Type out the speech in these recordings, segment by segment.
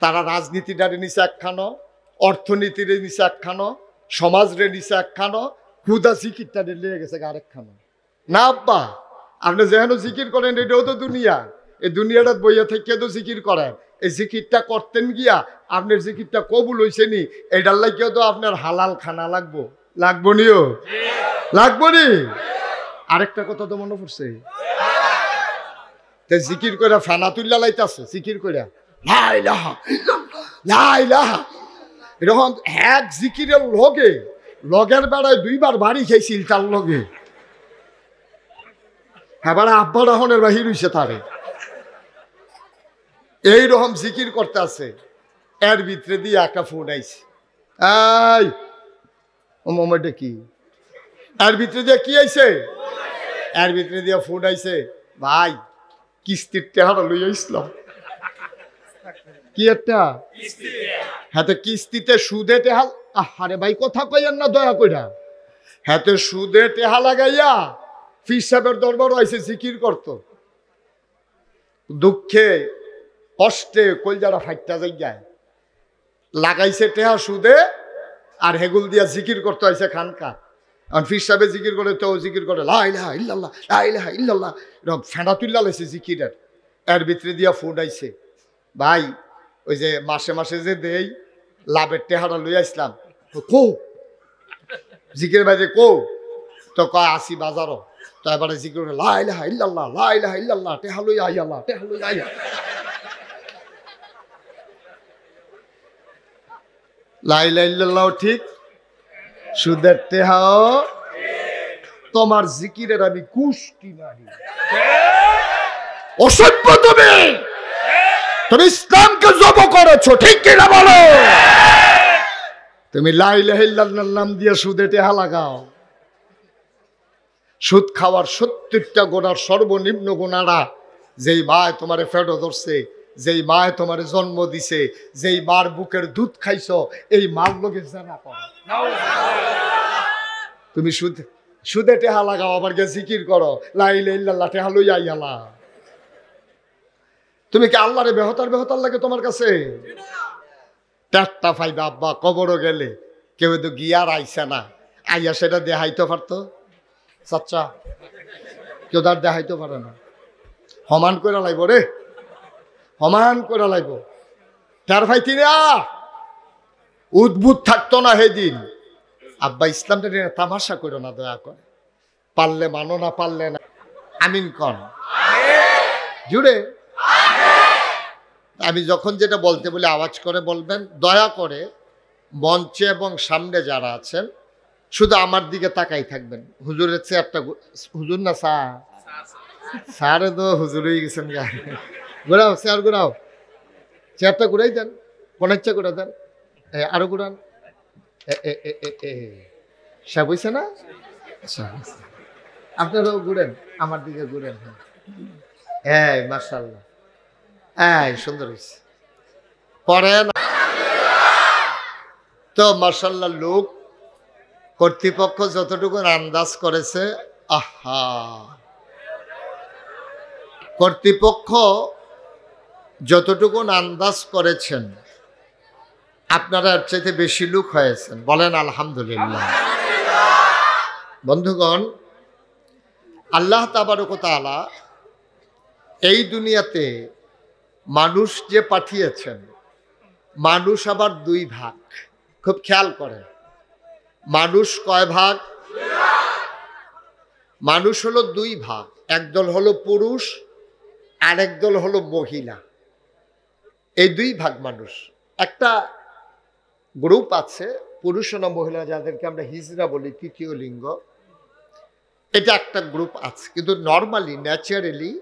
তারা রাজনীতিটারে নিচে একখানো, অর্থনীতির নিচে একখানো, সমাজের নিচে একখানো, খুদা জিকিরটারে লেগে গেছে আরেকখানো। না আব্বা, আপনি যেহেতু জিকির করেন এটাও তো দুনিয়া, এই দুনিয়াটা বইয়া থেকে তো জিকির করেন। এই জিকিরটা করতেন গিয়া আপনার জিকিরটা কবুল হয়েছে নি, এটার লাগিও তো আপনার হালাল খানা লাগবো, লাগবো নিও, লাগবো নি। আরেকটা কথা তো মনে পড়ছে, জিকির করে ফেনা তুল্লা লাইতেছে, জিকির করে লা ইলাহা ইল্লাল্লাহ, লা ইলাহা, এরকম এক জিকিরের লগে লগের বেড়ায় দুইবার বাড়ি খাইছিল তার লগে। হ্যাঁ, আব্বা রহনের বাহির হইছে তারে, এইরকম জিকির করতে আছে। এর ভিতরে দিয়ে একটা ফোন আইছে, এই ও মোমেন্টে কি, এর ভিতরে দিয়ে কি আইছে, এর ভিতরে দিয়ে ফোন আইছে, ভাই কিস্তির টেহারা লইয়া ইসলাম। কি একটা হ্যাঁ, কিস্তিতে সুদে টেহা, আরে ভাই কথা কইয়েন না দয়া কইরা, হ্যাঁ সুদে টেহা লাগাইয়া ফির সাহেবের দরবার আইছে জিকির করত। দুঃখে কষ্টে কলজারা ফাইটটা যাই লাগাইছে টেহা সুদে, আর হেগুল দিয়া জিকির করতে আইছে খানকা। আর ফির সাহেবে জিকির করে তো জিকির করে লা ইলাহা ইল্লাল্লাহ, লা ইলাহা ইল্লাল্লাহ, এরকম ফেনা তুল্লা লাইছে জিকিরের। এর ভিতরে দিয়া ফুড আইছে, ভাই ওই যে মাসে মাসে যে দেই লাভের টেহারা লই আসলাম, কো জিকির বাইরে কো, তো কয় আসি বাজারও, তো এবারে জিকির করে লা ইলাহা ইল্লাল্লাহ, লা ইলাহা ইল্লাল্লাহ, টেহা লই আইয়াল্লাহ, টেহা লই আইয়া। লা ইলাহা ইল্লাল্লাহ ঠিক, সুদের টেহাও, তোমার জিকিরের আমি কুষ্টি মারি। অসভ্য তুমি, তুমি ইসলামকে জব করেছো, ঠিক কিনা বলো? তুমি লা ইলাহা ইল্লাল্লাহর নাম দিয়ে সুদে টেহা লাগাও। সুদ খাওয়ার 70টা গুনার সর্বনিম্ন গুনারা, যেই মায় তোমারে ফেটো ধরছে, যেই মায় তোমারে জন্ম দিছে, যেই মার বুকের দুধ খাইছো, এই মার লোকে জানা করো। তুমি সুদে টেহা লাগাও, আবার গিয়ে জিকির করো লা ইলাহা ইল্লাল্লাহ, টেহা লই আইয়ালা। তুমি কি আল্লাহরে বেহতার বেহতার লাগে তোমার কাছে? পেটটা ফাইবা আব্বা, কবরও গেলে কেউ তো গিয়ার আইসে না, আইয়া সেটা দেখাইতে পারতো, চাচা কেউ তার দেখাইতে পারে না। সমান করে লাইব রে, সমান করে লাইব। তার ভাই তিনি উদ্ভুত থাকতো না সেদিন। আব্বা ইসলামটা নিয়ে তামাশা করো না দয়া করে, পারলে মানো না পারলে না। আমিন কন জুড়ে। আমি যখন যেটা বলতে বলি আওয়াজ করে বলবেন, দয়া করে মঞ্চে এবং সামনে যারা আছেন শুধু আমার দিকে তাকাই থাকবেন। হুজুরের চেয়ারটা, হুজুর না স্যারে তো হুজুর হয়ে গেছেন, ঘুরাও চেয়ার, ঘুরাও চেয়ারটা, ঘুরাই দেন, কোন ইচ্ছা করে দেন, আরো ঘুরান। সব হয়েছে না? আপনারাও ঘুরেন, আমার দিকে ঘুরেন। হ্যাঁ মাশাআল্লাহ, হ্যাঁ সুন্দর হয়েছে। পড়েন তো মাশাআল্লাহ। লোক কর্তৃপক্ষ যতটুকু আন্দাজ করেছে, আহা, কর্তৃপক্ষ যতটুকু আন্দাজ করেছেন আপনারা এর চাইতে বেশি লোক হয়েছেন, বলেন আলহামদুলিল্লাহ। বন্ধুগণ, আল্লাহ তাবারক ওয়া তাআলা এই দুনিয়াতে মানুষ যে পাঠিয়েছেন, মানুষ আবার দুই ভাগ। খুব খেয়াল করেন, মানুষ কয় ভাগ? মানুষ হলো দুই ভাগ, একদল হলো পুরুষ আর একদল হলো মহিলা। এই দুই ভাগ মানুষ। একটা গ্রুপ আছে পুরুষ না মহিলা, যাদেরকে আমরা হিজড়া বলি, তৃতীয় লিঙ্গ, এটা একটা গ্রুপ আছে। কিন্তু নর্মালি ন্যাচারালি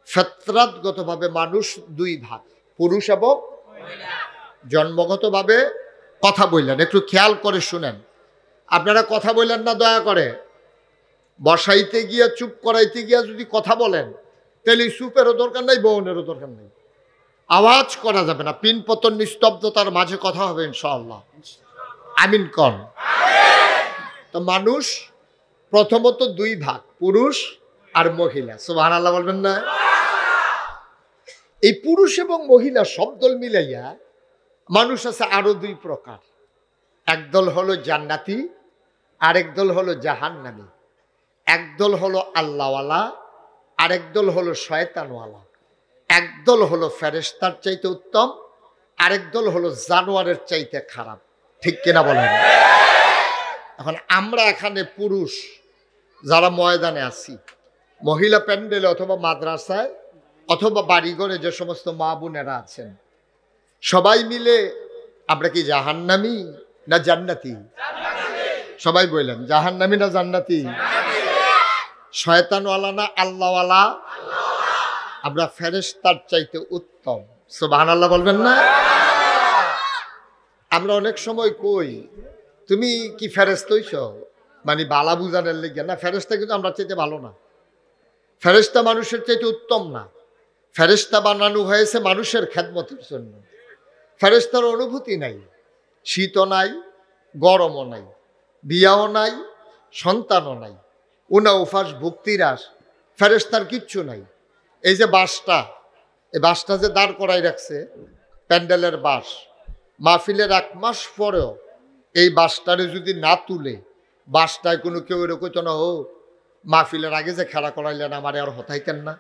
ফিতরাতগতভাবে মানুষ দুই ভাগ, পুরুষ এবং জন্মগতভাবে। কথা বললেন, একটু খেয়াল করে শুনেন। আপনারা কথা বললেন না দয়া করে। বসাইতে গিয়া চুপ করাইতে গিয়া যদি কথা বলেন, তাহলে চুপেরও দরকার নাই, বউনেরও দরকার নেই। আওয়াজ করা যাবে না, পিন পতন নিস্তব্ধতার মাঝে কথা হবে ইনশাআল্লাহ। আমিন কন। তো মানুষ প্রথমত দুই ভাগ, পুরুষ আর মহিলা। সুবহানাল্লাহ বলবেন না? এই পুরুষ এবং মহিলা সব দল মিলাইয়া মানুষ আছে আরো দুই প্রকার। একদল হলো জান্নাতি, আরেক দল হলো জাহান্নামী। একদল হলো আল্লাহওয়ালা, আরেক দল হলো শয়তানওয়ালা। একদল হলো ফেরেশতার চাইতে উত্তম, আরেক দল হলো জানোয়ারের চাইতে খারাপ। ঠিক কিনা বলেন? এখন আমরা এখানে পুরুষ যারা ময়দানে আছি, মহিলা প্যান্ডেলে অথবা মাদ্রাসায় অথবা বাড়িঘরে যে সমস্ত মা বোনেরা আছেন, সবাই মিলে আমরা কি জাহান্নামী না জান্নাতি? সবাই বললেন জাহান্নামী না জান্নাতি? শয়তানওয়ালা না আল্লাহওয়ালা? আমরা ফেরেশতার চাইতে উত্তম। সুবহানাল্লাহ বলবেন না? আমরা অনেক সময় কই তুমি কি ফেরেশতা হইছ, মানে বালা বুঝানোর লেগে না। ফেরেশতা কিন্তু আমরা চাইতে ভালো না। ফেরেশতা মানুষের চাইতে উত্তম না। ফেরেশতা বানানো হয়েছে মানুষের খেদমতের জন্য। ফেরেশতার অনুভূতি নাই, শীতও নাই, গরমও নাই, বিয়াও নাই, সন্তানও নাই, উনা উফাস ভুক্তিরাস, ফেরেশতার কিচ্ছু নাই। এই যে বাসটা, এই বাসটা যে দাঁড় করাই রাখছে, প্যান্ডেলের বাস, মাহফিলের 1 মাস পরেও এই বাসটারে যদি না তুলে, বাসটায় কোনো কেউ এরকম না, ও মাহফিলের আগে যে খেলা করাইলেন আমারে আর হতাইতেন না,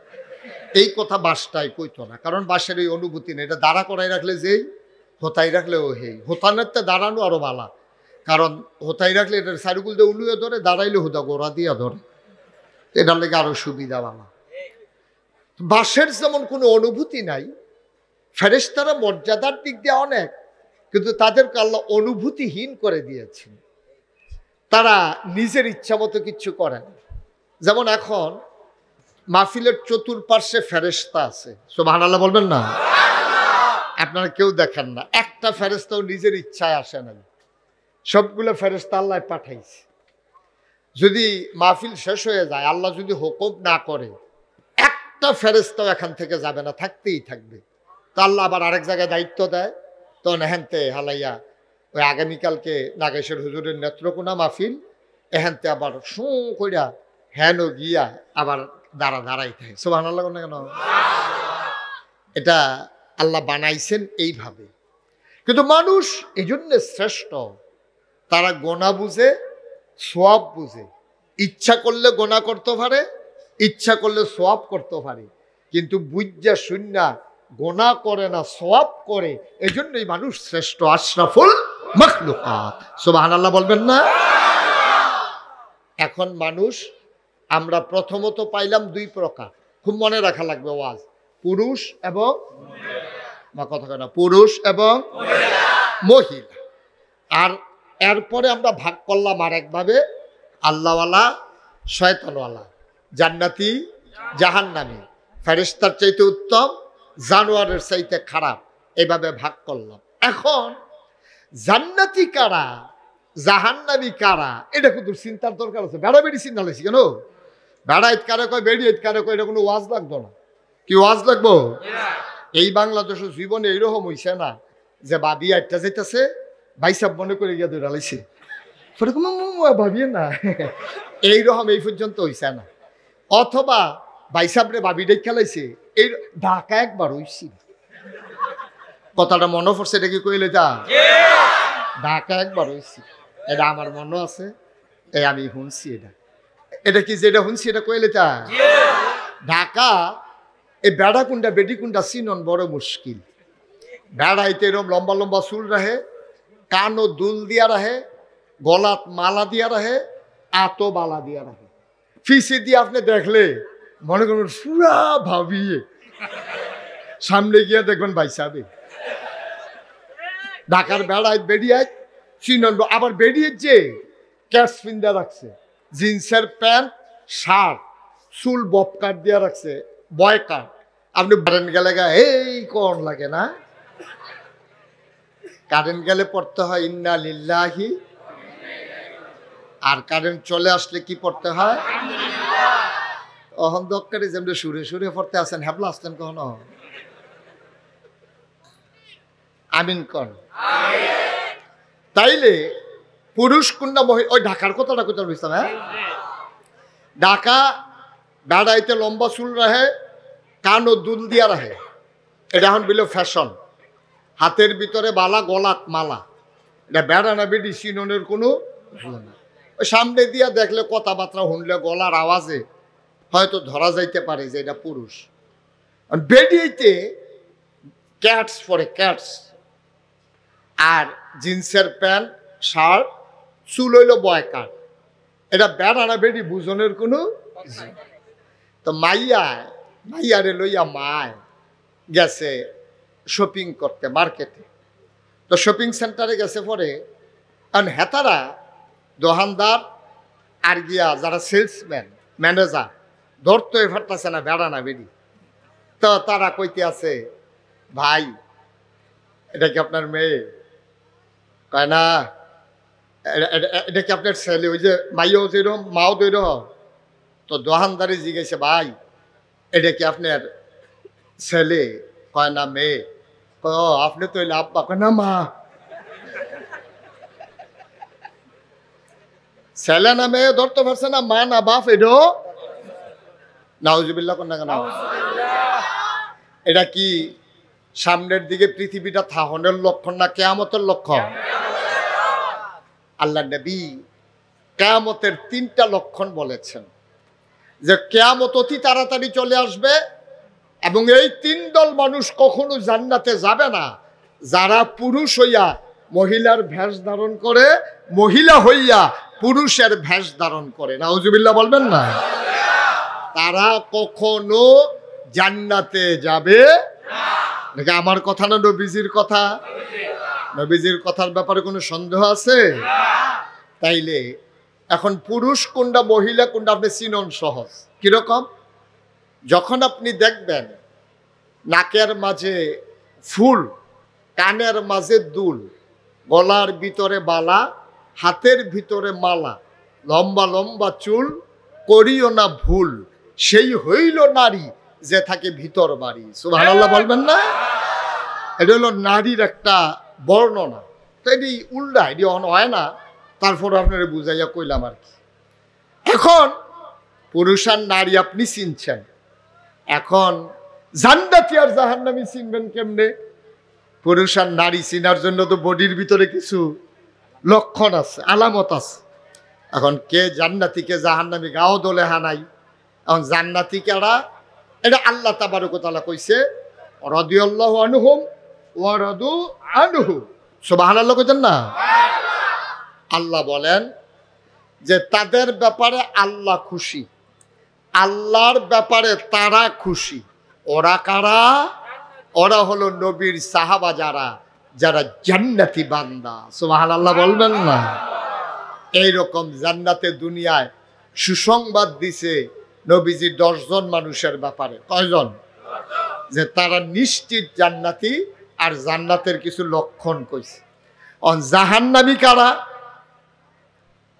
এই কথা বাসটাই কইতো না। কারণ বাসের এই অনুভূতি নেই। এটা দাঁড়া করাই রাখলে যেই, হতাই রাখলে ও হেই। হতানের তো দাঁড়ানো আরো বালা, কারণ হতাই রাখলে এটার সাইডগুল দিয়ে উলুয়ে ধরে, দাঁড়াইলে হুদা গোড়া দিয়া ধরে, এটার লেগে আরো সুবিধা বালা। বাসের যেমন কোনো অনুভূতি নাই, ফেরেশতারা মর্যাদার দিক দিয়ে অনেক, কিন্তু তাদেরকে আল্লাহ অনুভূতিহীন করে দিয়েছেন। তারা নিজের ইচ্ছা মতো কিচ্ছু করেন। যেমন এখন মাহফিলের চতুর্পার্শ্বে ফেরেশতা আছে, সুবহানাল্লাহ বলবেন না? আপনারা কেউ দেখেন না, একটা ফেরেশতাও নিজের ইচ্ছায় আসে না। সবগুলো ফেরেশতা আল্লাহ পাঠাইছে। যদি মাহফিল শেষ হয়ে যায়, আল্লাহ যদি হুকুম না করে, একটা ফেরেশতাও এখান থেকে যাবে না, থাকতেই থাকবে। তো আল্লাহ আবার আরেক জায়গায় দায়িত্ব দেয়, তখন এখানতে হালাইয়া ওই আগামীকালকে নাগেশ্বর হুজুরের নেত্রকোনা মাহফিল, এখানতে আবার শু কইরা হেন গিয়া আবার দাঁড়াই থাকে। সুবহানাল্লাহ না কেন? এটা আল্লাহ বানাইছেন এইভাবে। কিন্তু মানুষ এই জন্য শ্রেষ্ঠ, তারা গোনা বুঝে, সোয়াব বুঝে। ইচ্ছা করলে গোনা করতে পারে, ইচ্ছা করলে সোয়াব করতে পারে, কিন্তু বুঝা শুননা গোনা করে না, সোয়াব করে। এই জন্যই মানুষ শ্রেষ্ঠ, আশরাফুল মাখলুকাত। সুবহানাল্লাহ বলবেন না? এখন মানুষ আমরা প্রথমত পাইলাম 2 প্রকার, খুব মনে রাখা লাগবে ওয়াজ, পুরুষ এবং কথা কেন, পুরুষ এবং মহিলা। আর এরপরে আমরা ভাগ করলাম আরেকভাবে, আল্লাহওয়ালা, শয়তানওয়ালা, জান্নাতি, জাহান্নামী, ফেরেশতার চাইতে উত্তম, জানোয়ারের চাইতে খারাপ, এভাবে ভাগ করলাম। এখন জান্নাতি কারা, জাহান্নামী কারা, এটা কিন্তু চিন্তার দরকার আছে। বেড়া বেড়ি চিন্তা লাগছে কেন? বেড়া ইত কারে কয়, বেড়ি ইত কারে কয়, এটা কোনো ওয়াজ লাগতো না। কি ওয়াজ লাগবো? এই বাংলাদেশের জীবনে এইরকম হইছে না যে বাবি আটটা যাইতেছে, ভাই সাহেব মনে করে গিয়া দৌড়া লাইছে, ভাবিয়ে না, এইরকম এই পর্যন্ত হইছে না। অথবা ভাই সাহেবরে বাবি ডেক খেলাইছে, এই ঢাকা একবার হইছি, কথাটা মনে পড়ছে, এটা কি কইলে যা, ঢাকা একবার হইছি, এটা আমার মনে আছে, এই আমি শুনছি। এটা কি যেটা শুনছি এটা কইলে যা, ঢাকা এই বেড়া কুন্ডা বেডি কুন্ডা চিনন বড় মুশকিল। বেড়াইতে এরকম লম্বা লম্বা চুল রাহে, কানও দুল দিয়া রাহে, গলাত মালা দিয়া রাহে, আতো বালা দিয়া রাহে। ফিসি দিয়ে আপনি দেখলে মনে করবেন পুরা ভাবিয়ে, সামনে গিয়া দেখবেন বাইসাবে। ঢাকার বেড়ায় বেরিয়ায় চিনন, আবার বেরিয়ে যে ক্যাশ পিন্দা রাখছে, জিন্সের প্যান্ট, শার্ট, চুল বব কাট দিয়া রাখছে, বয় কাট। আপনি কারেন্ট গেলে এই কোন লাগে না, কারেন্ট গেলে পড়তে হয় ইন্না লিল্লাহি, আর কারেন্ট চলে আসলে কি পড়তে হয়? অহন দক্কারি যেমন সুরে সুরে পড়তে আসেন, হ্যাবলা আসতেন কখনো? আমিন কর। তাইলে পুরুষ কোনটা মহিলা, ওই ঢাকার কথাটা কোথাও বুঝতাম। হ্যাঁ, ঢাকা বেড়াইতে লম্বা চুল রাহে, কানও দুল দিয়া রাহে, এটা এখন বিল ফ্যাশন, হাতের ভিতরে বালা গলাত মালা, এটা বেড়া না বেডি চিননের কোনো ওই সামনে দিয়া দেখলে কথাবার্তা শুনলে গলার আওয়াজে হয়তো ধরা যাইতে পারে যে এটা পুরুষ। বেডিতে ক্যাটস পরে ক্যাটস, আর জিন্সের প্যান্ট শার্ট, চুল হইল বয়কার, এটা বেড়া না বেডি বুঝনের কোনো। তো মাইয়ারে লইয়া মায় গেছে শপিং করতে মার্কেটে। তো শপিং সেন্টারে গেছে পরে কারণ হেতারা দোকানদার আর গিয়া যারা সেলসম্যান ম্যানেজার ধরতে ফারতেছে না বেড়া না বেডি। তো তারা কইতে আছে, ভাই এটা কি আপনার মেয়ে? কয় না। এটা কি আপনার ছেলে? ওই যে মাইও যেরকম মাও যেরকম। তো দোকানদারে জিজ্ঞেসে, ভাই এটা কি আপনার ছেলে? কয় না মেয়ে। আপনি তো এলে আব্বা। কয় না মা। ছেলে না মেয়ে ধরতে পারছে না, মা না বাপ। এটাও নাউজুবিল্লাহ কোন না কেন? এটা কি সামনের দিকে পৃথিবীটা থাহনের লক্ষণ না কিয়ামতের লক্ষণ? আল্লাহ নবী কিয়ামতের 3টা লক্ষণ বলেছেন, যে কিয়ামত অতি তাড়াতাড়ি চলে আসবে এবং এই 3 দল মানুষ কখনো জান্নাতে যাবে না, যারা পুরুষ হইয়া মহিলার ভেষ ধারণ করে, মহিলা হইয়া পুরুষের ভেষ ধারণ করে। নাউজুবিল্লাহ বলবেন না? তারা কখনো জান্নাতে যাবে না। আমার কথা না নবীজির কথা? নবীজির কথার ব্যাপারে কোনো সন্দেহ আছে? তাইলে এখন পুরুষ কোনটা মহিলা কোনটা আপনি চিনন সহজ। কিরকম? যখন আপনি দেখবেন নাকের মাঝে ফুল, কানের মাঝে দুল, গলার ভিতরে বালা, হাতের ভিতরে মালা, লম্বা লম্বা চুল, করিও না ভুল, সেই হইল নারী যে থাকে ভিতর বাড়ি। সুবহানাল্লাহ বলবেন না? এটা হলো নারীর একটা বর্ণনা। তো এটি উল্টা, এটি হয় না, তারপর আপনারা বুঝাইয়া কইলাম আর কি। এখন পুরুষ আর নারী আপনি চিনছেন, এখন জান্নাতি আর জাহান্নামী চিনবেন কেমনে? পুরুষ আর নারী চিনার জন্য তো বডির ভিতরে কিছু লক্ষণ আছে, আলামত আছে। এখন কে জান্নাতি কে জাহান্নামী গাও দলে হানাই। এখন জান্নাতি কারা? এটা আল্লাহ তাবারক ওয়া তাআলা কইছে, রাদিয়াল্লাহু আনহুম ওয়া রাদু আনহু। সুবহানাল্লাহ কইতেন না? আল্লাহ বলেন যে তাদের ব্যাপারে আল্লাহ খুশি, আল্লাহর ব্যাপারে তারা খুশি। ওরা কারা? ওরা হলো নবীর সাহাবা, যারা যারা জান্নাতি বান্দা। সুবহানাল্লাহ বলবেন না? এইরকম জান্নাতে দুনিয়ায় সুসংবাদ দিছে নবীজি 10 জন মানুষের ব্যাপারে। কয়জন? যে তারা নিশ্চিত জান্নাতি, আর জান্নাতের কিছু লক্ষণ কইছে। জাহান্নামী কারা?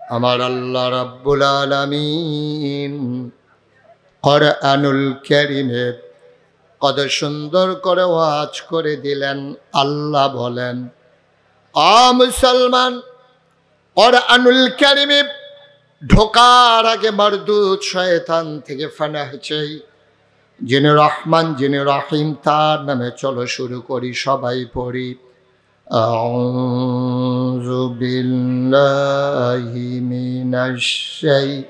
আমার আল্লাহ রাব্বুল আলামিন কুরআনুল কারীমে কত সুন্দর করে ওয়াজ করে দিলেন। আল্লাহ বলেন, মুসলমান, কুরআনুল কারীমে ঢোকার আগে মারদুদ শয়তান থেকে ফানাহ চাই। যিনি রহমান, যিনি রহিম, তার নামে চলো শুরু করি, সবাই পড়ি। আউযু বিল্লাহি মিনাশ শাইতানির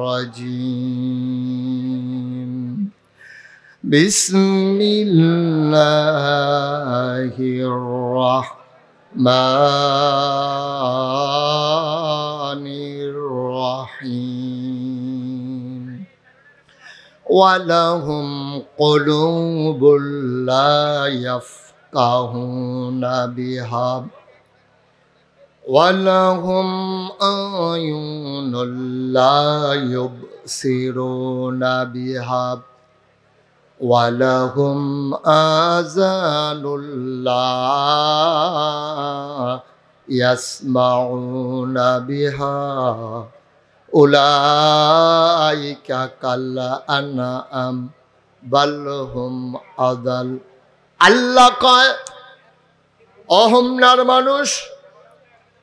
রাজিম। বিসমিল্লাহির রাহমানির রাহিম। ওয়ালাহুম কুলুবুল লা ইয়াফকাহুনা বিহা ওয়ালাহুম আয়ুনুল লা ইউবসিরুনা বিহা ওয়ালাহুম আযানুল লা ইয়াসমাউনা বিহা উলাইকা কাল আনআম বাল হুম আদাল। আল্লাহ কয়, অহমনার মানুষ,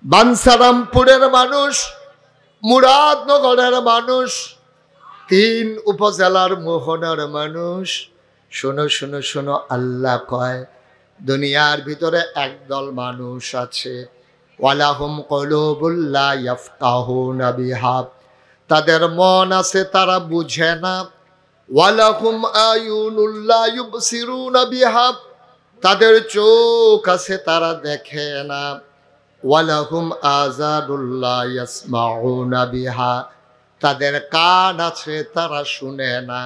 বাঞ্ছারামপুরের মানুষ, মুরাদনগরের মানুষ, তিন উপজেলার মোহনার মানুষ, শোনো শোনো শোনো, আল্লাহ কয় দুনিয়ার ভিতরে একদল মানুষ আছে, ওয়ালাহুম কুলুবুল লা ইয়াফকাহুনা বিহা, তাদের মন আছে তারা বুঝে না, ওয়ালাহুম আয়ুনুল লা ইউবসিরুনা বিহা, তাদের চোখ আছে তারা দেখে না, ওয়ালাহুম আযানুল লা ইয়াসমাউনা বিহা, তাদের কান আছে তারা শুনে না।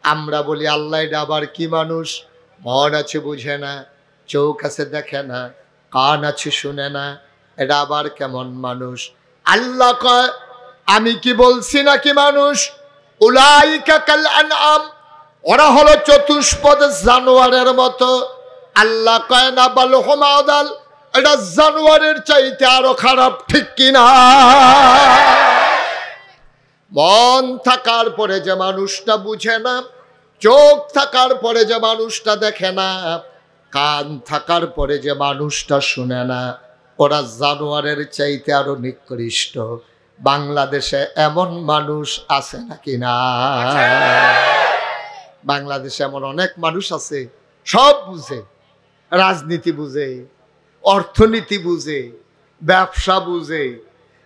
আমরা বলি আল্লাহ এটা আবার কি মানুষ? মন আছে বুঝে না, চোখ আছে দেখে না, কান আছে শুনে না, এটা আবার কেমন মানুষ? আল্লাহ কয় আমি কি বলছি নাকি মানুষ? উলাইকা কাল আনআম, ওরা হলো চতুষ্পদ জানোয়ারের মতো। আল্লাহ কয় না বাল হুম আদাল, এটা জানোয়ারের চাইতে আরো খারাপ, ঠিক কিনা? মন থাকার পরে যে মানুষটা বুঝে না, চোখ থাকার পরে যে মানুষটা দেখে না, কান থাকার পরে যে মানুষটা শুনে না, ওরা জানোয়ারের চাইতে আরো নিকৃষ্ট। বাংলাদেশে এমন মানুষ আছে নাকি না? বাংলাদেশে এমন অনেক মানুষ আছে, সব বুঝে, রাজনীতি বুঝে, অর্থনীতি বুঝে, ব্যবসা বুঝে,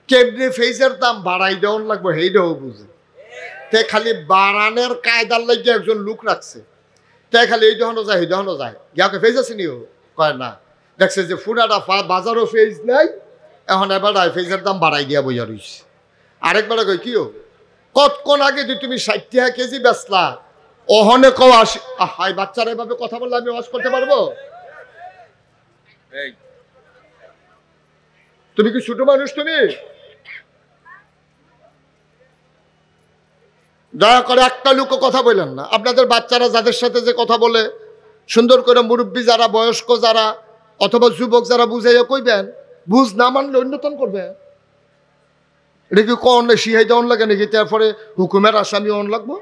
কেমনি ফেজের দাম বাড়াই দেওয়ান লাগবে সেইটাও বুঝে। তে খালি বাড়ানোর কায়দার লাগিয়ে একজন লোক রাখছে, তাই খালি এই দহনো যায়, এই দহনো যায়, ইয়াকে ফেজ আছে নিও কয় না, দেখছে যে ফুরাটা বাজারও ফেজ নাই, এখন এবার ফেজের দাম বাড়াই দিয়া বইয়া রইছে। আরেকবার কই কিও কতক্ষণ আগে যে তুমি 60 টাকা কেজি বেচলা, ওহনে কও 80। হাই বাচ্চারা এভাবে কথা বললে আমি ওয়াজ করতে পারবো? তুমি কি ছোট মানুষ? তুমি দয়া করে একটা লোকও কথা বললেন না। আপনাদের বাচ্চারা যাদের সাথে যে কথা বলে, সুন্দর করে মুরব্বী যারা, বয়স্ক যারা, অথবা যুবক যারা বুঝাইয়া কইবেন, বুঝ না মানলে অন্যতন করবে। এটা কি কন শিহাই দেওয়ান লাগে নাকি? তারপরে হুকুমের আসামি অন লাগবো?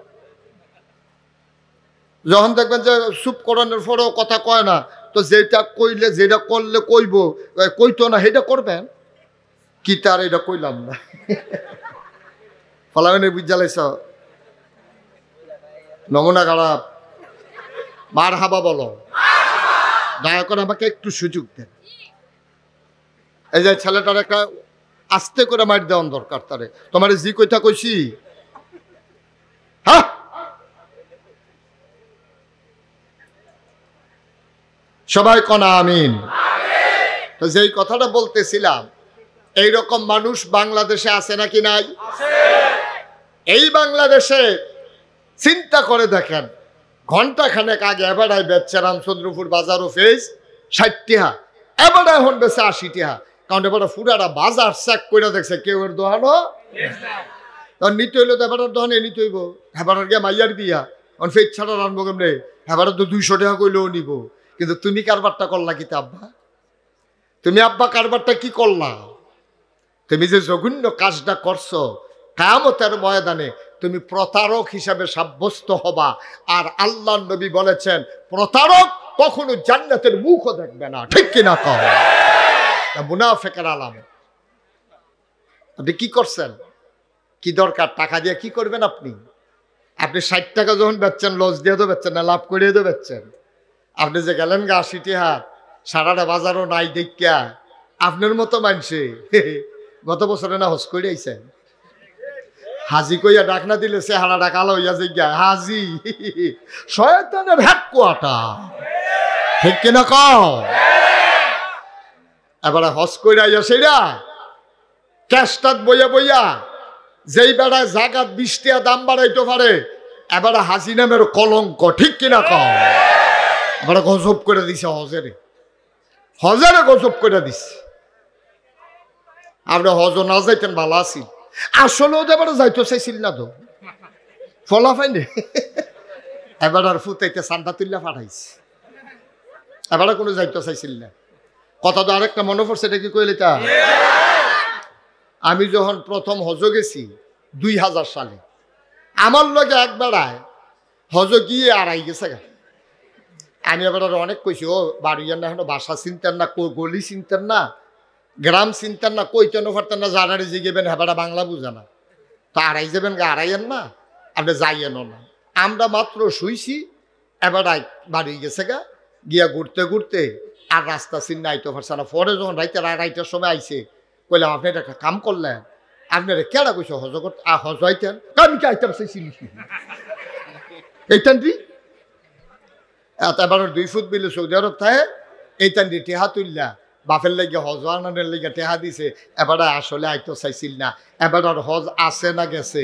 যখন দেখবেন যে চুপ করানোর পরেও কথা কয় না, তো যেটা কইলে, যেটা করলে কইব, কইতো না সেটা করবেন কি? তার এটা কইলাম না ফলাবেন বুঝালাইছ, নমুনা খারাপ, মার হাবা বলো, দয়া করে আমাকে একটু সুযোগ দেন। এই যে ছেলেটার একটা আস্তে করে মার দেওয়ান দরকার, তারে তোমার জি কইতা কইছি, হ্যাঁ সবাই কনা আমিন। তো যেই কথাটা বলতেছিলাম, এইরকম মানুষ বাংলাদেশে আছে নাকি নাই? এই বাংলাদেশে চিন্তা করে দেখেন, ঘন্টা খানেক আগে এবারাই বেচছে রামচন্দ্রপুর বাজারও ফেজ 60 টাকা, এবার এখন বেচে 80 টাকা। কারণ এবার ফুরারা বাজার চেক করে দেখছে কেউ এর দোহানো নিতে হইলো, তো এবার দোহানে নিতে হইব। এবার গিয়ে মাইয়ার বিয়া, অন ফেজ ছাড়া রানবো কেমনে? এবার তো 200 টাকা কইলেও নিব। কিন্তু তুমি কারবারটা করলা কি আব্বা? তুমি আব্বা কারবারটা কি করলা? তুমি যে জঘন্য কাজটা করছো, কিয়ামতের ময়দানে তুমি প্রতারক হিসাবে সাব্যস্ত হবা। আর আল্লাহর নবী বলেছেন, প্রতারক কখনো জান্নাতের মুখও দেখবে না, ঠিক কিনা কও? মুনাফিকের আলামত। আপনি কি করছেন? কি দরকার? টাকা দিয়ে কি করবেন আপনি? আপনি 60 টাকা যখন বেচছেন, লস দিয়ে তো বেচছেন না, লাভ করিয়ে তো বেচছেন। আপনি যে গেলেন গা 80 টাকা, সারাটা বাজারও নাই দেখিয়া আপনার মতো মানছে গত বছরে না হজ করে আইছেন, হাজি কইয়া ডাক না দিলে সে হারা ডাকালো হইয়া যে গিয়া হাজি শয়তানের হেডকোয়ার্টার, ঠিক কিনা কও? এবারে হজ করে আইয়া সেটা ক্যাশটাত বইয়া বইয়া যেই বেড়ায় জাগাত 20 টাকা দাম বাড়াইতে পারে, এবারে হাজি নামের কলঙ্ক, ঠিক কিনা কও? এবারে গজব করে দিছে হজেরে, হজেরে গজব করে দিছে। আপনি হজ না যাইতেন ভালো আছি, আসলেও তো এবার যাইতে চাইছিল না, তো ফলা পাইনি। এবার আর ফুটাইতে সান্ডা তুললা পাঠাইছে, এবার কোনো যাইতে চাইছিল না। কথা তো আরেকটা মনে পড়ছে, এটা কি কইলে তা? আমি যখন প্রথম হজ গেছি 2000 সালে, আমার লগে একবেলায় হজ গিয়ে আড়াই গেছে গা। আমি এবার অনেক কইছি, ও বাড়িয়ার না, এখনো বাসা চিনতেন না, গলি চিনতেন না, গ্রাম চিনতেন না, কইতেন পারতেন না, জানারে জিগেবেন হেবারা বাংলা বুঝে না, তো আড়াই যাবেন গা, আড়াইয়ের না। আপনি যাইয়েন না। আমরা মাত্র শুইছি, এবার বাড়ি গেছে গা, গিয়া ঘুরতে ঘুরতে আর রাস্তা চিন আইতে পারছে না। পরে যখন রাইতের সময় আইছে, কইলাম আপনি একটা কাম করলেন, আপনারা কেডা কইছে হজ করতে হজ আইতেন? আমি কি আইতাম চাইছিলি এইটান দি এবার 2 ফুট বিলে সৌদি আরব থাকে, এইটান দি টেহা তুললা বাপের লেগে হজ আনানের লেগে টেহা দিছে। এবার আসলে আইতো চাইছিল না, এবার আর হজ আছে না গেছে?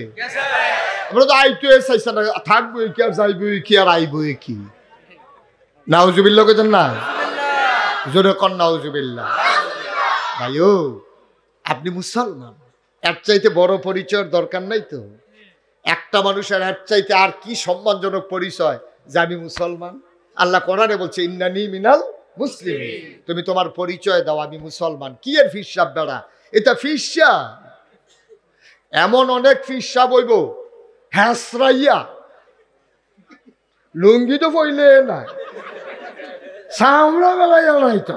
এবার তো আইতো চাইছে না, থাকবো কি আর যাইবো কি আর আইবো কি? নাউজুবিল্লাহ কইতেন না? জোরে কন নাউজুবিল্লাহ। ভাইও আপনি মুসলমান, এর চাইতে বড় পরিচয়ের দরকার নাই তো। একটা মানুষের এর চাইতে আর কি সম্মানজনক পরিচয় যে আমি মুসলমান? আল্লাহ কোরআনে বলছে ইন্নানি মিনাল মুসলিমিন, তুমি তোমার পরিচয় দাও আমি মুসলমান। কি এর ফিসাব বেড়া? এটা ফিসাব। এমন অনেক ফিসাব হইব হ্যাঁসরাইয়া লুঙ্গি তো পইলে না, চামড়া বেলাইয়া নাই তো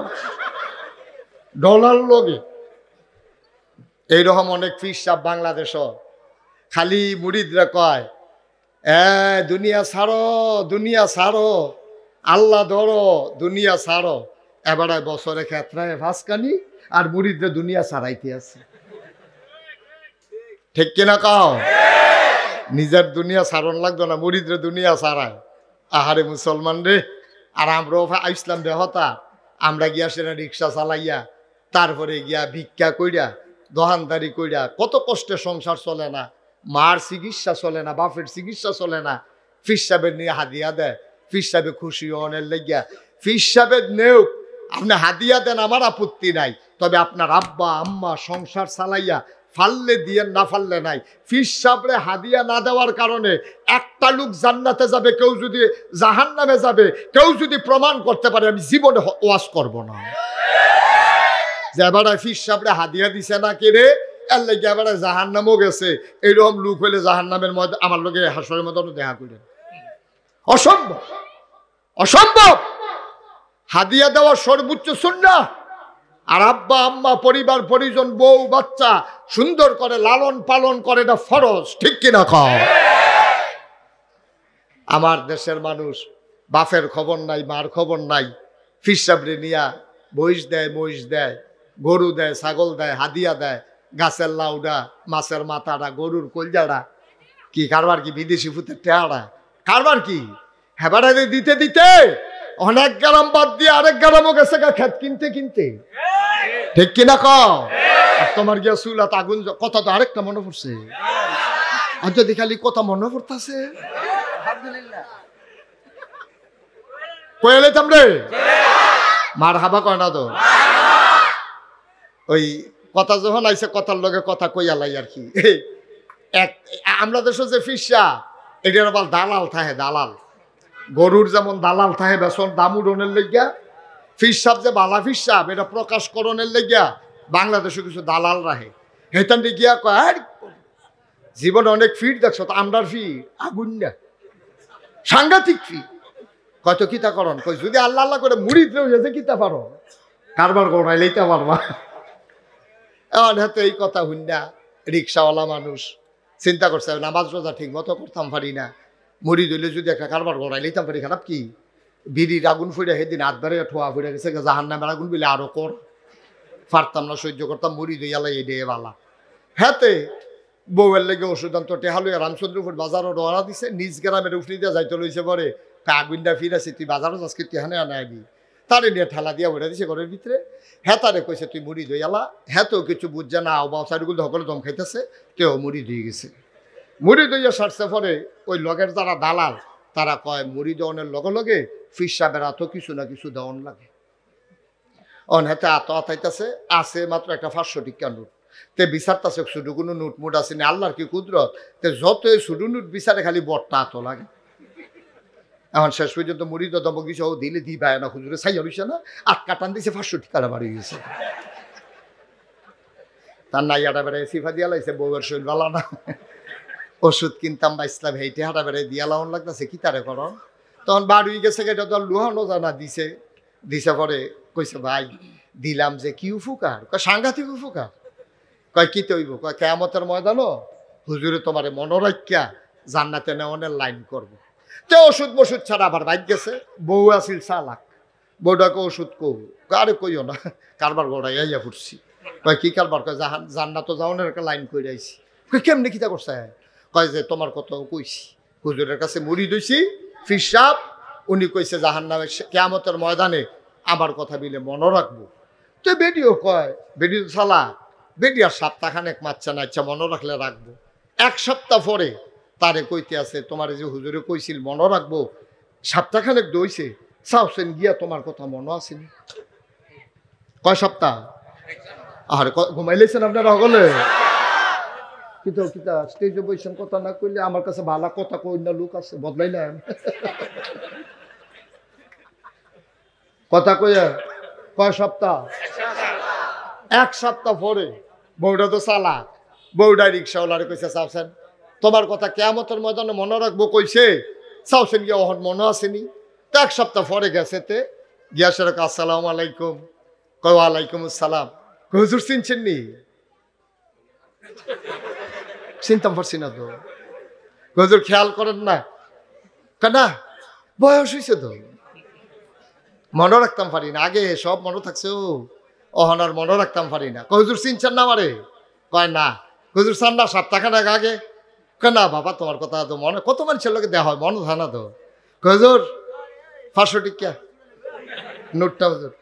ডলার লগে। এইরকম অনেক ফিসাব বাংলাদেশ। খালি মুরিদরা কয় দুনিয়া ছাড়ো, দুনিয়া ছাড়ো, আল্লাহ ধরো, দুনিয়া ছাড়ো। এবারে বছরে ক্ষেত্রায় ফাঁসকানি আর মুরিদরা দুনিয়া ছাড়াইতে আছে। ঠিক কিনা কাও? নিজের দুনিয়া ছাড়ন লাগতো না, মুরিদরা দুনিয়া ছাড়ায়। আহারে মুসলমান রে। আর আমরাও ইসলাম দেহতা, আমরা গিয়া সেটা রিক্সা চালাইয়া, তারপরে গিয়া ভিক্ষা কইরা, দোকানদারি কইরা, কত কষ্টে সংসার চলে না। মার চিকিৎসা চলে না, বাপের চিকিৎসা চলে না। ফির সাহেবের নিয়ে হাদিয়া দেয়, ফির সাহেবে খুশি অনের লেগিয়া। ফির সাহেবের নেও আপনি হাদিয়া দেন, আমার আপত্তি নাই, তবে আপনার আব্বা আম্মা সংসার চালাইয়া ফাললে দিয়ে না ফাললে নাই। ফির সাহেবরে হাদিয়া না দেওয়ার কারণে একটা লোক জান্নাতে যাবে, কেউ যদি জাহান্নামে যাবে, কেউ যদি প্রমাণ করতে পারে, আমি জীবনে ওয়াজ করব না। যে এবারে ফির সাহেবরে হাদিয়া দিছে না কেড়ে, এর লেগে এবারে জাহান্নামও গেছে। এইরকম লোক হইলে জাহান্নামের মধ্যে আমার লোকে হাসরের মতো দেখা করেন। অসম্ভব, অসম্ভব। হাদিয়া দেওয়া সর্বোচ্চ সুন্নাহ। আর আব্বা আম্মা পরিবার পরিজন বউ বাচ্চা সুন্দর করে লালন পালন করে, এটা ফরজ। ঠিক কিনা কও? আমার দেশের মানুষ বাপের খবর নাই, মার খবর নাই। ফির সাহেবরে নিয়া মহিষ দেয়, মহিষ দেয়, গরু দেয়, ছাগল দেয়, হাদিয়া দেয়, গাছের লাউডা, মাছের মাথাটা, গরুর কলজাড়া। কি কারবার? কি বিদেশি ফুতের টেহারা কারবার? কি হেবারে দিতে দিতে অনেক গ্রাম বাদ দিয়ে আরেক গ্রামও গেছে খেত কিনতে কিনতে। ঠিক কিনা কও? আর তোমার গিয়া চুলাত আগুন। কথা তো আরেকটা মনে পড়ছে, আর যদি খালি কথা মনে পড়তেছে কয়ে লেতাম রে। মার হাবা কয় না তো। ওই কথা যখন আইসে, কথার লগে কথা কইয়ালাই আর কি। আমরা দেশে যে ফিসা, এটার আবার দালাল থাকে, দালাল। গরুর যেমন দালাল থাকে বেসন দাম উড়নের লেগিয়া, ফিসাব যে বালা ফিসাব এটা প্রকাশ করণের লেগিয়া বাংলাদেশে কিছু দালাল রাহে। হেতান গিয়া কয় জীবনে অনেক ফিট দেখছো, তো আমরার ফিট আগুন না, সাংঘাতিক ফিট। কত কিতা করন? কই যদি আল্লাহ আল্লাহ করে মুড়িদ হয়েছে কিতা পারো, কারবার গড়াই লইতে পারবা। এমন হাতে এই কথা হুন্ডা রিক্সাওয়ালা মানুষ চিন্তা করছে, নামাজ রোজা ঠিক মতো করতাম পারি না, মুড়ি দইলে যদি একটা কারবার গড়াই লইতাম পারি, খারাপ কি? বিড়ির আগুন ফুড়ে সেদিন হাতবারে ঠোয়া ফুড়ে গেছে, জাহান্নামের আগুন বলে আরো কর পারতাম না, সহ্য করতাম, মুড়ি দইয়ালাই এই ডে বালা। হাতে বউয়ের লেগে ওষুধ আনতো টেহালু রামচন্দ্রপুর বাজারও রওনা দিছে, নিজ গ্রামের উফরি দিয়ে যাইতে লইছে। পরে আগুনটা ফিরেছে, তুই বাজারও যাচ্ছি তেহানে আনাবি। তারে নিয়ে ঠেলা দিয়া উঠে দিছে ঘরের ভিতরে। হ্যাঁ তারে কইছে তুই মুড়ি দইয়ালা। হ্যাঁ তো কিছু বুঝছে না, বাসারগুলো সকলে দম খাইতেছে, তেও মুড়ি দিয়ে গেছে। মুড়ি দইয়া সারছে। পরে ওই লগের যারা দালাল তারা কয় মুড়ি দেওয়ানের লগে লগে ফির সাহেবের এত কিছু না কিছু দেওয়ান লাগে। অন হাতে এত আতাইতেছে, আছে মাত্র একটা 500 টিকা নোট। তে বিচারতাছে শুধু কোনো নোট মুট আছে না, আল্লাহর কি কুদরত। তে যত শুধু নোট বিচারে খালি বটটা এত লাগে। এখন শেষ পর্যন্ত মুড়ি তো দমক দিছে, ও দিলে দি পায় না, হুজুরে সাইয়া রইছে না, আটকা টান দিছে, 500 টিকাটা বাড়ি গেছে। তার নাইয়াটা বেড়ে সিফা দিয়া লাইছে, বউয়ের শরীর ভালো না, ওষুধ কিনতাম বা ইসলাম হেঁটে হাঁটা বেড়ে দিয়া লাউন লাগতেছে, কি তারে কর। তখন বাড়ি গেছে, এটা তো লুহানো জানা দিছে। দিছে পরে কইছে ভাই দিলাম যে কি উপকার, কয় সাংঘাতিক উপকার। কয় কি তৈব? কয় কেয়ামতের ময়দানও হুজুরে তোমারে মনোরাখ্যা জান্নাতে নেওয়ানের লাইন করব। তো ওষুধ বষুধ ছাড়া আবার বাইক গেছে, বউ আসিল চালাক, বউটাকে ওষুধ কো, আরে কইও না, কারবার গড়াইয়া ফুটছি। কয় কি কারবার? কয় জান্নাত যাওয়ানের একটা লাইন করে আইছি। কই কেমনি কিতা করছে? কয় যে তোমার কথা কইছি, হুজুরের কাছে মুড়ি দইছি, ফির সাহেব উনি কইছে জাহান্নামে কিয়ামতের ময়দানে আমার কথা বিলে মনে রাখবো। তো বেডিও কয়, বেডি তো চালা, বেডি আর সপ্তাহখানেক মাচ্ছা না, ইচ্ছা মনে রাখলে রাখবো। এক সপ্তাহ পরে তারে কইতে আছে তোমার যে হুজুরে কইছিল মনে রাখবো, সপ্তাহখানেক দইছে, চাওছেন গিয়া তোমার কথা মনে আসেনি। কয় সপ্তাহ? আর ঘুমাইলেছেন আপনারা সকলে? কিন্তু কিতা স্টেজে বইছেন কথা না কইলে আমার কাছে ভালো কথা কই না, লোক আছে বদলাইলাম কথা কইয়া। কয় সপ্তাহ? এক সপ্তাহ পরে বউটা তো চালা, বউটা রিক্সাওয়ালারে কইছে চাওছেন তোমার কথা কিয়ামতের ময়দানে মনে রাখবো কইছে, চাওছেন গিয়া ওহন মনে আসেনি। তো এক সপ্তাহ পরে গেছে তে গিয়া সেরক আসসালামু আলাইকুম। কয় ওয়ালাইকুম আসসালাম। হুজুর চিনছেন নি? চিনতাম পারছি না তো। হুজুর খেয়াল করেন না? না বয়স হয়েছে তো, মনে রাখতাম পারি না, আগে সব মনে থাকছে, ও অহন আর মনে রাখতাম পারি না। হুজুর চিনছেন না আমারে? কয় না। হুজুর চান না সপ্তাহখানেক আগে? কয় না বাবা তোমার কথা তো মনে, কত মানুষের লোকে দেওয়া হয় মনে হয় না তো। হুজুর 500 টিকা নোটটা। হুজুর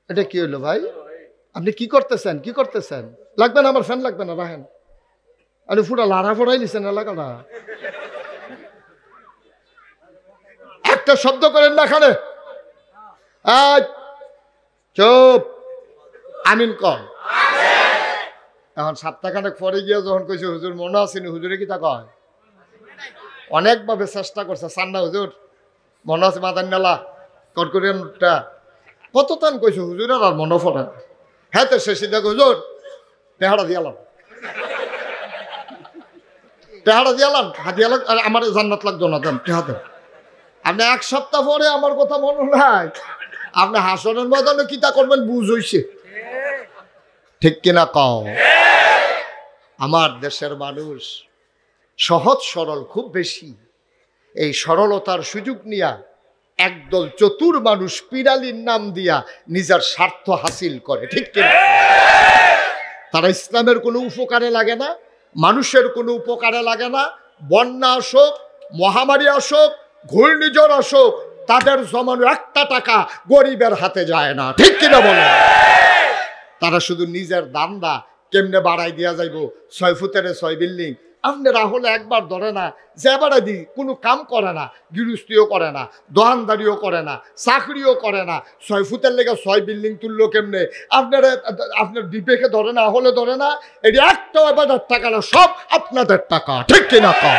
এটা কি হইলো ভাই? আপনি কি করতেছেন? কি করতেছেন? লাগবে না, আমার ফ্যান লাগবে না, রাখেন। আরে পুরা লাড়া ফোড়াই নিছেন এলাকাটা। একটা শব্দ করেন না এখানে, চুপ, আমিন কর। এখন সপ্তাহখানেক পরে গিয়ে যখন কইছে হুজুর মনে আসেনি, হুজুরে কি তা কয়? অনেকভাবে চেষ্টা করছে, সান্না হুজুর মনে আছে মাদান মেলা কটকরিয়ানটা কত টান কইছে, হুজুরের আর মনে পড়ে না। হ্যাঁ তো শেষে দেখ হুজুর পেহাড়া দিয়ালাম, পেহাড়া দিয়ালাম, হাতিয়ালাম, আমার জান্নাত লাগতো না, দেন পেহা দেন। আপনি এক সপ্তাহ পরে আমার কথা মনে নাই, আপনি হাসনের ময়দানে কিতা করবেন বুঝ হইছে, ঠিক কিনা কও? আমার দেশের মানুষ সহজ সরল খুব বেশি, এই সরলতার সুযোগ নিয়া একদল চতুর মানুষ পিরালির নাম দিয়া নিজের স্বার্থ হাসিল করে, ঠিক কিনা? তারা ইসলামের কোনো উপকারে লাগে না, মানুষের কোনো উপকারে লাগে না। বন্যা আসুক, মহামারী আসুক, ঘূর্ণিঝড় আসুক, তাদের জমানো একটা টাকা গরিবের হাতে যায় না, ঠিক কিনা বলে? তারা শুধু নিজের দান্দা কেমনে বাড়াই দিয়া যাইব, 6 ফুটের 6 বিল্ডিং। আপনারা হলে একবার ধরে না যে বাড়াই দি, কোনো কাম করে না, গৃহস্থিও করে না, দোকানদারিও করে না, চাকরিও করে না, 6 ফুটের লেগে 6 বিল্ডিং তুললো কেমনে? আপনারা আপনার বিবেকে ধরে না, হলে ধরে না, এটি একটা এবার টাকা না, সব আপনাদের টাকা, ঠিক কিনা কম?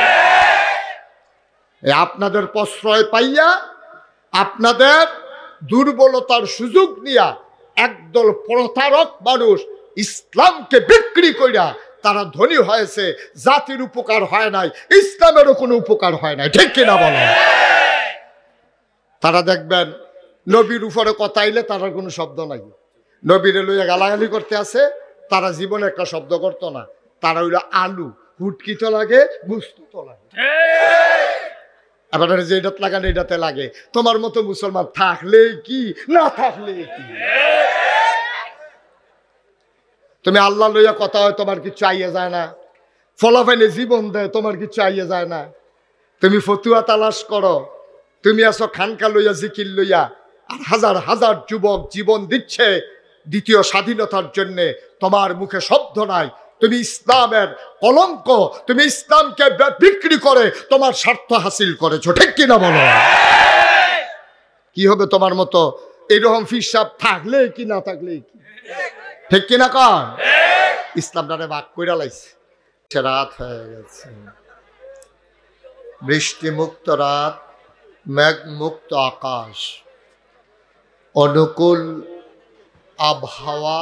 আপনাদের প্রশ্রয় পাইয়া, আপনাদের দুর্বলতার সুযোগ নিয়া একদল প্রতারক মানুষ ইসলামকে বিক্রি কইরা তারা ধনী হয়েছে, জাতির উপকার হয় নাই, ইসলামেরও কোনো উপকার হয় নাই, ঠিক কিনা বলো? তারা দেখবেন নবীর উপরে কথা আইলে তার কোনো শব্দ নাই, নবীরে লইয়া গালাগালি করতে আছে, তারা জীবনে একটা শব্দ করতো না। তারা হইল আলু, হুটকি তো লাগে, গুস্তু তো লাগে, এবার যেটাতে লাগান এটাতে লাগে। তোমার মতো মুসলমান থাকলে কি না থাকলে কি, তুমি আল্লাহ লইয়া কথা হয় তোমার কিছু আইয়া যায় না, ফলাফাইনে জীবন দেয় তোমার কিছু আইয়া যায় না। তুমি ফতুয়া তালাশ করো, তুমি আসো খানকা লইয়া জিকির লইয়া, আর হাজার হাজার যুবক জীবন দিচ্ছে দ্বিতীয় স্বাধীনতার জন্যে, তোমার মুখে শব্দ নাই। তুমি ইসলামের কলঙ্ক, তুমি ইসলামকে বিক্রি করে তোমার স্বার্থ হাসিল করেছো, ঠিক কিনা বলো? কি হবে তোমার মতো এরকম ফিসাব থাকলে কি না থাকলে কি, ঠিক কিনা কন? ইসলামটারে ভাগ কইরা লাইছে। রাত হয়ে গেছে, বৃষ্টি মুক্ত রাত, মেঘ মুক্ত আকাশ, অনুকূল আবহাওয়া,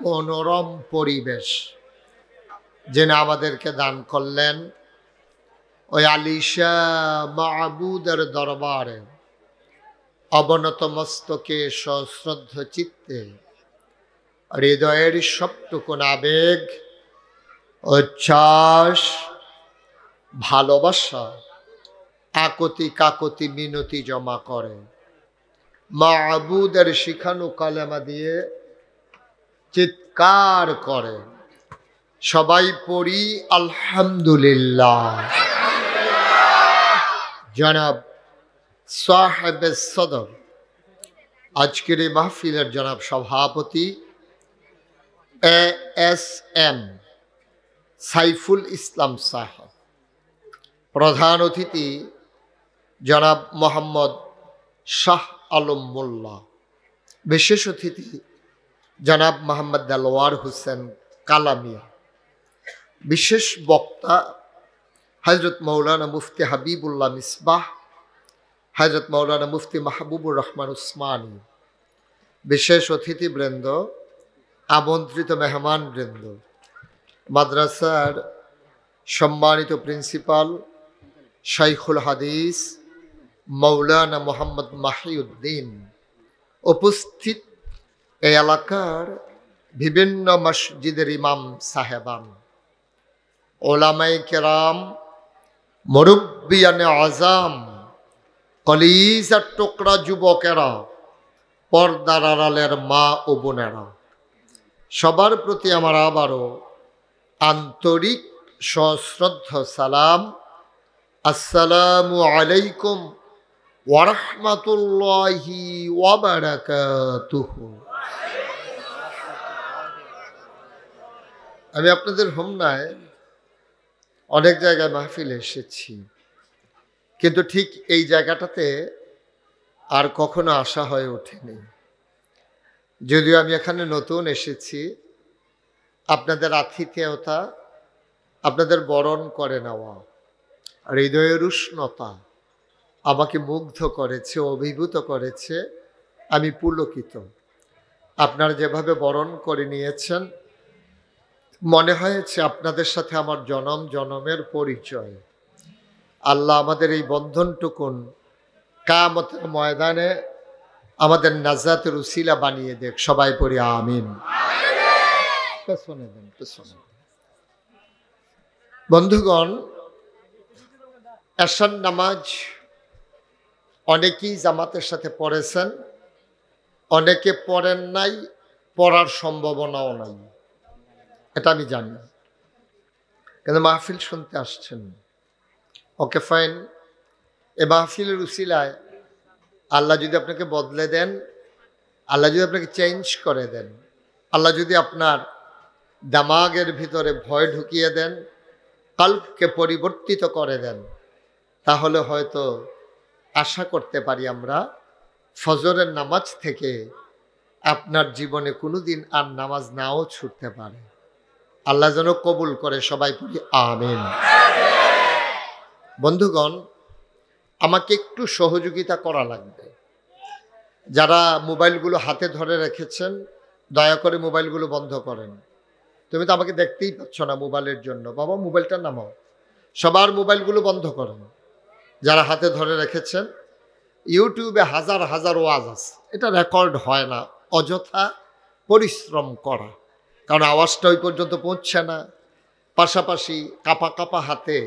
মনোরম পরিবেশ যিনি আমাদেরকে দান করলেন, ওই আলিশা মাহবুদের দরবারে অবনত মস্তকে সশ্রদ্ধ চিত্তে হৃদয়ের সবটুকুন আবেগ উচ্ছ্বাস, ভালোবাসা, আকতি কাকতি মিনতি জমা করে মাবুদের শিখানো কালেমা দিয়ে চিৎকার করে। সবাই পড়ি আলহামদুলিল্লাহ। জনাব সাহেবে সদর, আজকের এই মাহফিলের জনাব সভাপতি ASM সাইফুল ইসলাম সাহেব, প্রধান অতিথি জনাব মোহাম্মদ শাহ আলম মোল্লা, বিশেষ অতিথি জনাব মোহাম্মদ দেলোয়ার হোসেন কালামিয়া, বিশেষ বক্তা হজরত মৌলানা মুফতি হাবিবুল্লাহ মিসবাহ, হজরত মৌলানা মুফতি মাহবুবুর রহমান উসমানী, বিশেষ অতিথিবৃন্দ, আমন্ত্রিত মেহমান বৃন্দ, মাদ্রাসার সম্মানিত প্রিন্সিপাল শাইখুল হাদিস মৌলানা মোহাম্মদ মাহিউদ্দিন, উপস্থিত এই এলাকার বিভিন্ন মসজিদের ইমাম সাহেবান, ওলামায়ে কেরাম, মুরব্বিয়ানে আজাম, কলিজার টুকরা যুবকেরা, পর্দার আড়ালের মা ও বোনেরা, সবার প্রতি আমার আবারও আন্তরিক সশ্রদ্ধ সালাম। আসসালামু আলাইকুম ওয়া রাহমাতুল্লাহি ওয়া বারাকাতুহু। আমি আপনাদের হোমনায় অনেক জায়গায় মাহফিলে এসেছি, কিন্তু ঠিক এই জায়গাটাতে আর কখনো আসা হয়ে ওঠেনি। যদিও আমি এখানে নতুন এসেছি, আপনাদের আতিথেয়তা, আপনাদের বরণ করে নেওয়া, হৃদয়ের উষ্ণতা আমাকে মুগ্ধ করেছে, অভিভূত করেছে। আমি পুলকিত। আপনারা যেভাবে বরণ করে নিয়েছেন, মনে হয়েছে আপনাদের সাথে আমার জনম জনমের পরিচয়। আল্লাহ আমাদের এই বন্ধনটুকুন কিয়ামতের ময়দানে আমাদের নাজাতের উসিলা বানিয়ে দেখ। সবাই পড়ি আমিন। বন্ধুগণ, এশার নামাজ অনেকেই জামাতের সাথে পড়েছেন, অনেকে পড়েন নাই, পড়ার সম্ভাবনাও নাই, এটা আমি জানি। কিন্তু মাহফিল শুনতে আসছেন, ওকে ফাইন। এ মাহফিলের উসিলায় আল্লাহ যদি আপনাকে বদলে দেন, আল্লাহ যদি আপনাকে চেঞ্জ করে দেন, আল্লাহ যদি আপনার দামাগের ভিতরে ভয় ঢুকিয়ে দেন, কলবকে পরিবর্তিত করে দেন, তাহলে হয়তো আশা করতে পারি আমরা ফজরের নামাজ থেকে আপনার জীবনে কোনোদিন আর নামাজ নাও ছুটতে পারে। আল্লাহ যেন কবুল করে। সবাই পড়ি আমিন। বন্ধুগণ, আমাকে একটু সহযোগিতা করা লাগবে। যারা মোবাইলগুলো হাতে ধরে রেখেছেন, দয়া করে মোবাইলগুলো বন্ধ করেন। তুমি তো আমাকে দেখতেই পাচ্ছ না মোবাইলের জন্য। বাবা, মোবাইলটা নামাও। সবার মোবাইলগুলো বন্ধ করেন। যারা হাতে ধরে রেখেছেন, ইউটিউবে হাজার হাজার ওয়াজ আছে, এটা রেকর্ড হয় না, অযথা পরিশ্রম করা, কারণ আওয়াজটা ওই পর্যন্ত পৌঁছছে না। পাশাপাশি কাপা কাপা হাতে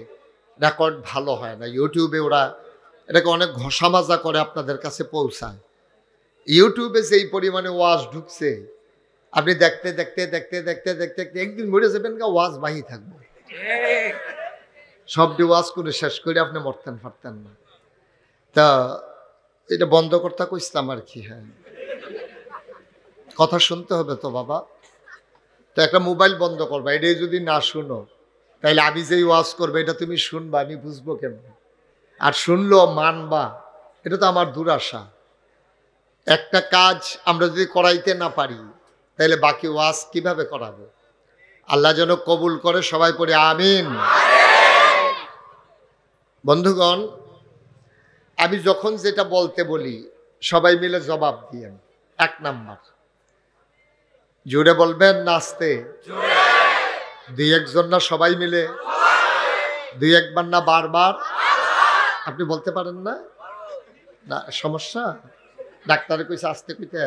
রেকর্ড ভালো হয় না। ইউটিউবে ওরা এটাকে অনেক ঘষা মাজা করে আপনাদের কাছে পৌঁছায়। ইউটিউবে যেই পরিমাণে ওয়াজ ঢুকছে, আপনি দেখতে দেখতে দেখতে দেখতে দেখতে দেখতে একদিন মরে যাবেন, ওয়াজ বাহি থাকবো। সবটি ওয়াজ করে শেষ করে আপনি মরতেন পারতেন না। তা এটা বন্ধ করতে কইছিলাম আর কি। হ্যাঁ, কথা শুনতে হবে তো বাবা। তো একটা মোবাইল বন্ধ করবা, এটাই যদি না শুনো, তাইলে আমি যেই ওয়াজ করবো এটা তুমি শুনবা, আমি বুঝবো কেমন? আর শুনলেও মানবা, এটা তো আমার দুরাশা। একটা কাজ আমরা যদি করাইতে না পারি, তাহলে বাকি ওয়াজ কিভাবে করাবো? আল্লাহ যেন কবুল করে। সবাই পড়ে আমিন। বন্ধুগণ, আমি যখন যেটা বলতে বলি সবাই মিলে জবাব দিয়েন। 1 নাম্বার, জোরে বলবেন না আস্তে? 2-1 জন না, সবাই মিলে 2-1 বার না, বারবার? আপনি বলতে পারেন না? না সমস্যা, ডাক্তারে কইছে আস্তে কইতে।